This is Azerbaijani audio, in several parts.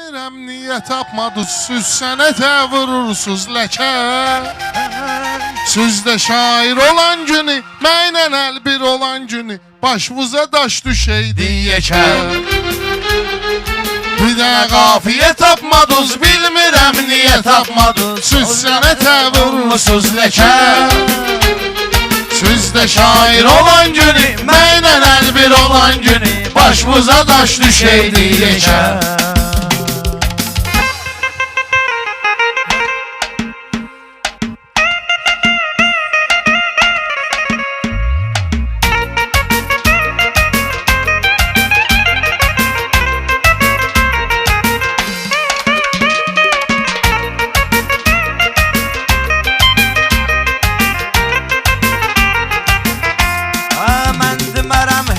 bilmirəm niyə tapmadınız, siz sənətə vurursuz ləkə. Sizdə şair olan günü, mənlə əlbir olan günü, başınıza daş düşəydi yekə. Bir də qafiyə tapmadınız, bilmirəm niyə tapmadınız, siz sənətə vurursuz ləkə. Sizdə şair olan günü, mənlə əlbir olan günü, başımıza daş düşəydi yekə.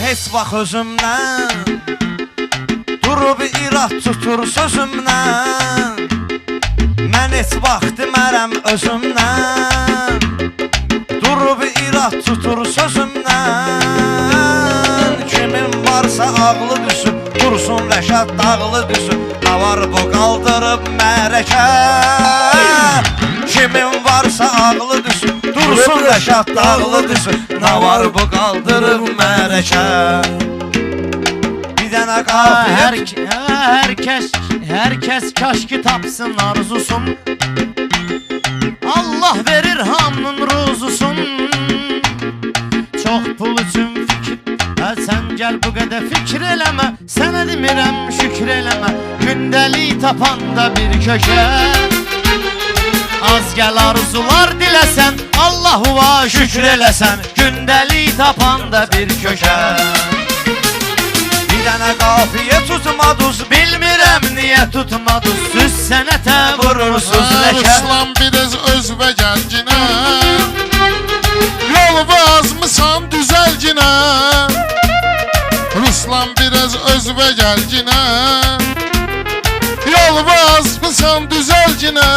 Heç vaxt özümdən durub irad tutur sözümdən. Mən heç vaxt demərəm özümdən durub irad tutur sözümdən. Kimin varsa ağlı düşüb dursun Rəşad dağlı düşüb, nə var bu qaldırıb mərəkə. Kimin varsa ağlı düşüb dursun Rəşad dağlı düşüb, nə var bu qaldırıb mərəkə. Bir dənə qafiyə Hər kəs kaş ki tapsın arzusun, Allah verir hamının ruzusun. Çox pul üçün fikir, sən gəl bu qədər fikir eləmə. Sənə demirəm şükür eləmə, gündəlik tapanda bir köşə. Az gəl arzular diləsən, Allahuva şükür eləsən, gündəlik tapanda bir köşə. Bir dənə qafiyə tutmadız, bilmirəm niyə tutmadız, siz sənətə vurursuz ləkə. Ruslan biraz özvə gəlginə, yol vazmısan düzəlginə. Ruslan biraz özvə gəlginə, yol vazmısan düzəlginə.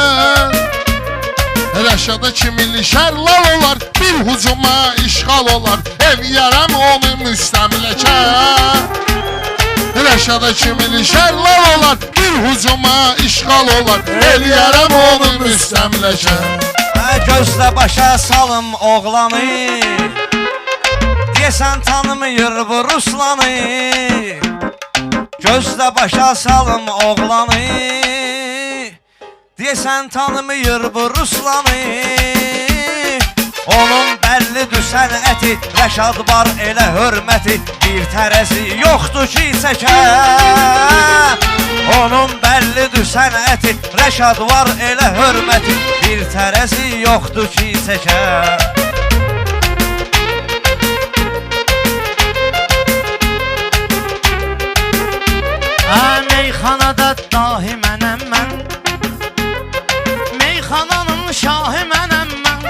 Rəşada kimili şərlal olar, bir hücuma işğal olar, ev yaram onu müstəmləkə. Rəşada kimili şərlal olar, bir hücuma işğal olar, ev yaram onu müstəmləkə. Gözlə başa salım oğlanı, deyəsən tanımıyır bu Ruslanı. Gözlə başa salım oğlanı, deyəsən tanımıyır bu Ruslanı. Onun bəllidir sənəti, Rəşad var elə hörməti, bir tərəzi yoxdur ki çəkə. Onun bəllidir sənəti, Rəşad var elə hörməti, bir tərəzi yoxdur ki çəkə. Meyxanada dahi mənəm mən, meyxananın şahı mənəm mən.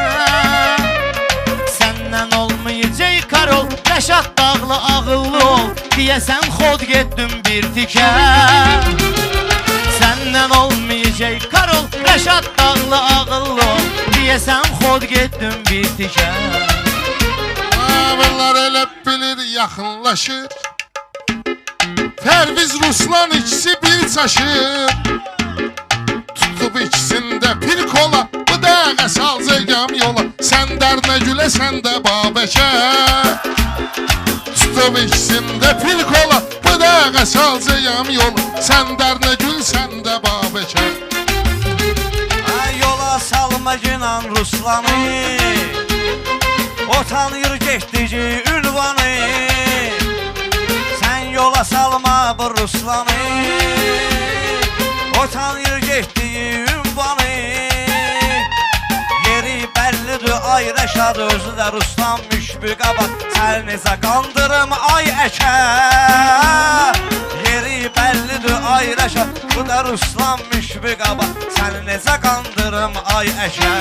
Səndən olmayacaq karol, Rəşad dağlı ağıllı ol, deyəsən xod getdim bir tikə. Səndən olmayacaq karol, Rəşad dağlı ağıllı ol, deyəsən xod getdim bir tikə. Bunlar elə bilir yaxınlaşır, Pərviz Ruslan ikisi bir çaşır. Tutub ikisində bir kola, bu dəqiqə salacağım yola. Sən dərinə gülə, sən də babəkə. Tutub ikisində bir kola, bu dəqiqə salacağım yola. Sən dərinə gül, sən də babəkə. Yola salma günan Ruslanı, o tanıyır getdici ünvanı. Sən yola salma bu Ruslanı, o tanıyır getdiyi ünvanı. Yeri bəllidir ay Rəşad, özü də Ruslan müşbüqabat. Sən necə qandırım ay əkə. Yeri bəllidir ay Rəşad, bu da Ruslan müşbüqabat. Sən necə qandırım ay əkə.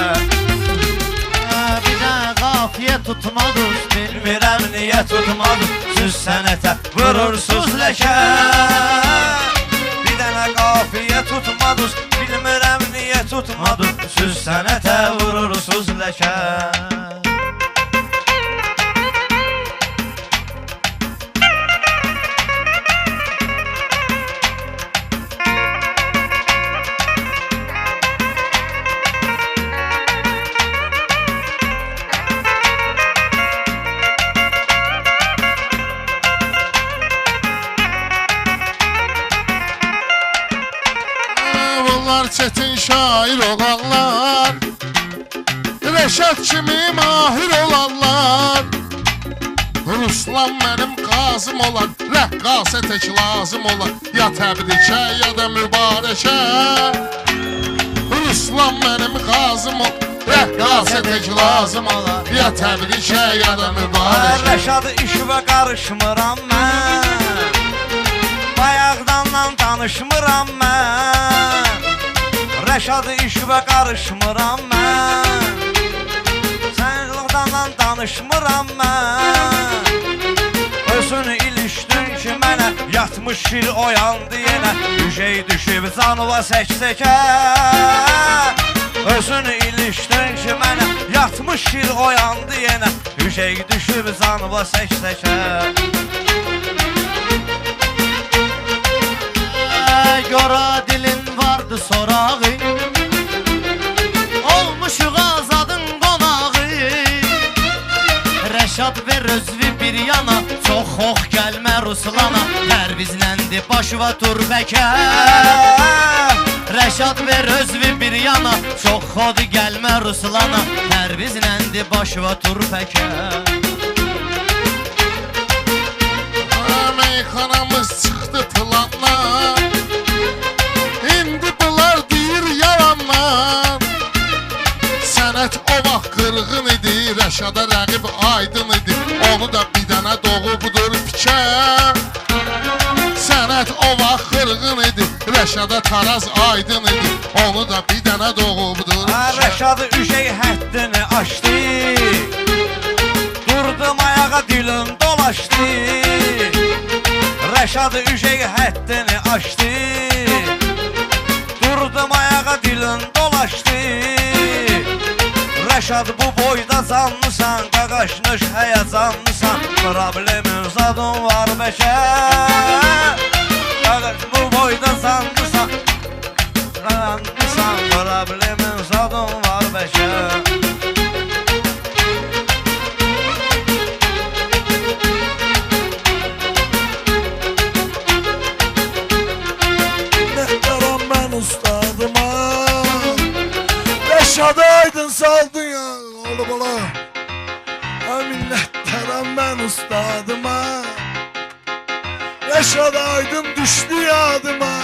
Bir də qafiyə tutmadız, bilmirəm niyə tutmadız, siz sənətə vurursuz ləkə. Bir dənə qafiyə tutmadız, bilmirəm niyə tutmadız, siz sənətə vurursuz ləkə. Var çetin şair olanlar, Rəşad kimi mahir olanlar, Ruslan mənim qazım olan, rəqqasə tək lazım olan, ya təbrikə ya da mübarəkə. Ruslan mənim qazım olan, rəqqasə tək lazım olan, ya təbrikə ya da mübarəkə. Rəşadı işvə qarışmıram mən, bayaqdanla danışmıram mən. Rəşadı işvə qarışmıram mən, sənlıqdanla danışmıram mən. Özünü ilişdin ki mənə, yatmış şir oyandı yenə, düşey düşüb canıva sək-səkə. Özünü ilişdin ki mənə, yatmış şir oyandı yenə, düşey düşüb canıva sək-səkə. Gora dilin vardı sorağı, olmuşuq azadın qonağı. Rəşad ver özvi bir yana, çox xox gəlmə Ruslana, Pərvizləndi başva turbəkə. Rəşad ver özvi bir yana, çox xox gəlmə Ruslana, Pərvizləndi başva turbəkə. Meyxanamız çıxdı planlar, İndi bunlar deyir yalanlar. Sənət o vaxt qırğın idi, Rəşada rəqib aydın idi, onu da bir dənə doğubdur pikə. Sənət o vaxt qırğın idi, Rəşada taraz aydın idi, onu da bir dənə doğubdur pikə. Rəşadı üşey həddini aşdı, durdum ayağa dilim dolaşdı. Rəşadı üşey həddini aşdı, durdum ayağa dilim dolaşdı. Rəşad bu boyda canlısan, qaqaşmış həyəcanlısan, problemin zadın var bəkə. Qaqaş bu boyda canlısan, qaqaşmışsan, problemin zadın var bəkə. Minnətdaram mən ustadıma, Rəşad Aydın saldın ya oğlu bala. Minnətdaram mən ustadıma, Rəşad Aydın düşdü yadıma.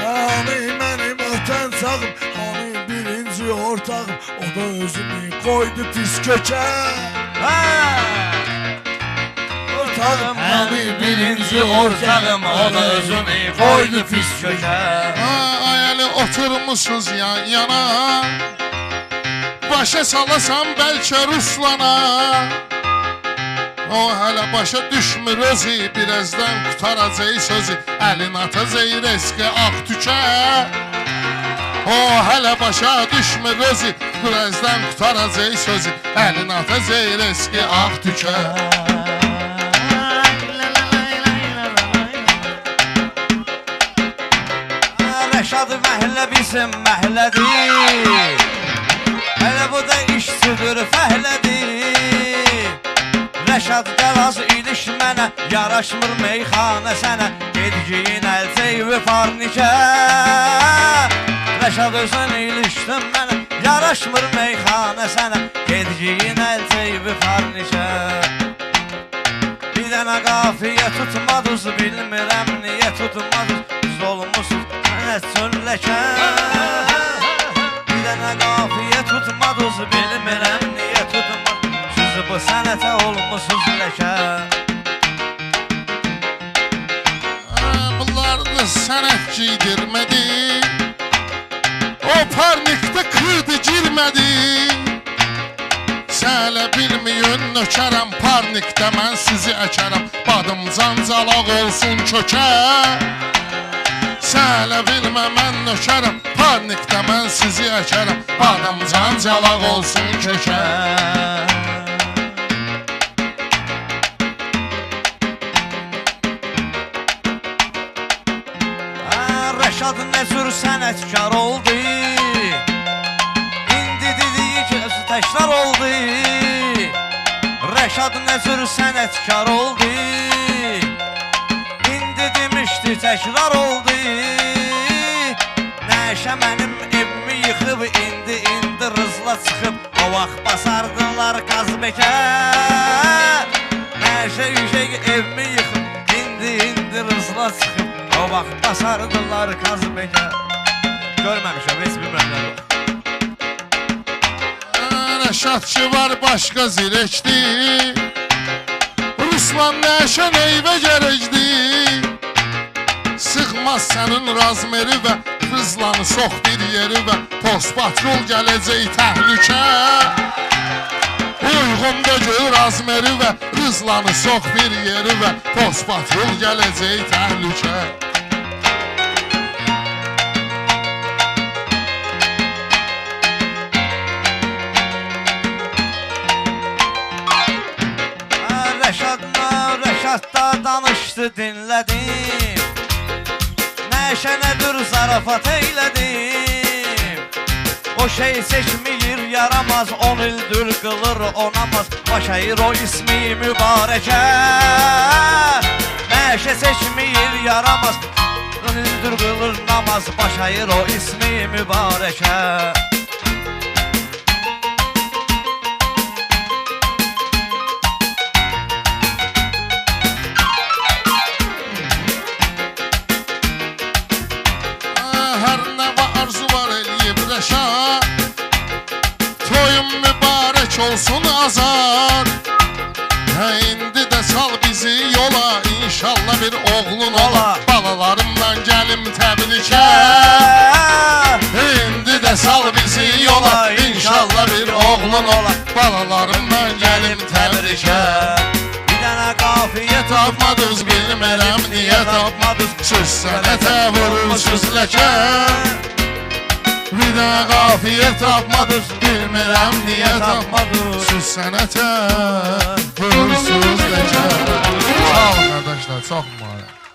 Hani mənim ötən çağım, hani birinci ortağım, o da özünü qoydu pis kökə. Ortağım hani birinci ortağım, o da özünü qoydu pis kökə. Ayəli oturmuşsunuz yan yana, başa salasan bəlkə Ruslana. O hələ başa düşmür özü, birazdan qutaracaq sözü, əlin atacaq reski ağ tükə. O hələ başa düşmür özü, birazdan qutaracaq sözü, əlin atacaq reski ağ tükə. Rəşad məhlə bizim məhlədir, hələ bu da işçidir fəhlədir. Rəşad gəl az iliş mənə, yaraşmır meyxanə sənə, gedgiyin əlcəyvi parnikə. Rəşad özün ilişdin mənə, yaraşmır meyxanə sənə, gedgiyin əlcəyvi parnikə. Bir dənə qafiyə tutmadız, bilmirəm niyə tutmadız, biz olmuşuz mənə çölləkə. Bir dənə qafiyə tutmadız, bilmirəm niyə tutmadız, siz bu sənətə olmuşuz ləkə. Bunlar da sənət giydirmədi, o parnikdə kırdı girmədi. Sələ bilmiyün nökərəm, parnikdə mən sizi əkərəm, badım cancalaq olsun kökə. Sələ bilmə mən nökərəm, parnikdə mən sizi əkərəm, badım cancalaq olsun kökə. Rəşad nə cür sənətkar oldu, indi dediyi ki özü təkrar oldu. Rəşad nə cür sənətkar oldu, indi demişdi təkrar oldu. Məşə mənim evimi yıxıb, indi rızla çıxıb. O vaxt basardılar Qazbekə. Məşə yüksək evimi yıxıb, indi rızla çıxıb. O vaxt basardılar Qazbekə. Görməmişəm, heç bilmirəm. Rəşadçı var başqa zirəkdi, Ruslan Məşə neyvə gərəkdi. Sıxmaz sənin razmeri və Rızlanı sox bir yeri və Post patrol gələcək təhlükə. Uyğun dögül razmeri və Rızlanı sox bir yeri və Post patrol gələcək təhlükə. Rəşadda danışdı, dinlədim. Məşə nədir zarafat eylədim. O şey seçməyir yaramaz, 10 ildir qılır onamaz. Başayır o ismi mübarəkə. Məşə seçməyir yaramaz, 10 ildir qılır namaz. Başayır o ismi mübarəkə. Toyun mübarək olsun azar. İndi də sal bizi yola, İnşallah bir oğlun ola. Balalarımdan gəlim təbrikə. İndi də sal bizi yola, İnşallah bir oğlun ola. Balalarımdan gəlim təbrikə. Bir dənə qafiyə Tapmadız, bilmirəm niyə tapmadız. Söz sənətə vurursuz ləkə. Bir də qafiyə tapmadız, bilmirəm niyə tapmadız. Söz sənətə vurursuz ləkə. Sağ olun qardaşlar, çox mübarək.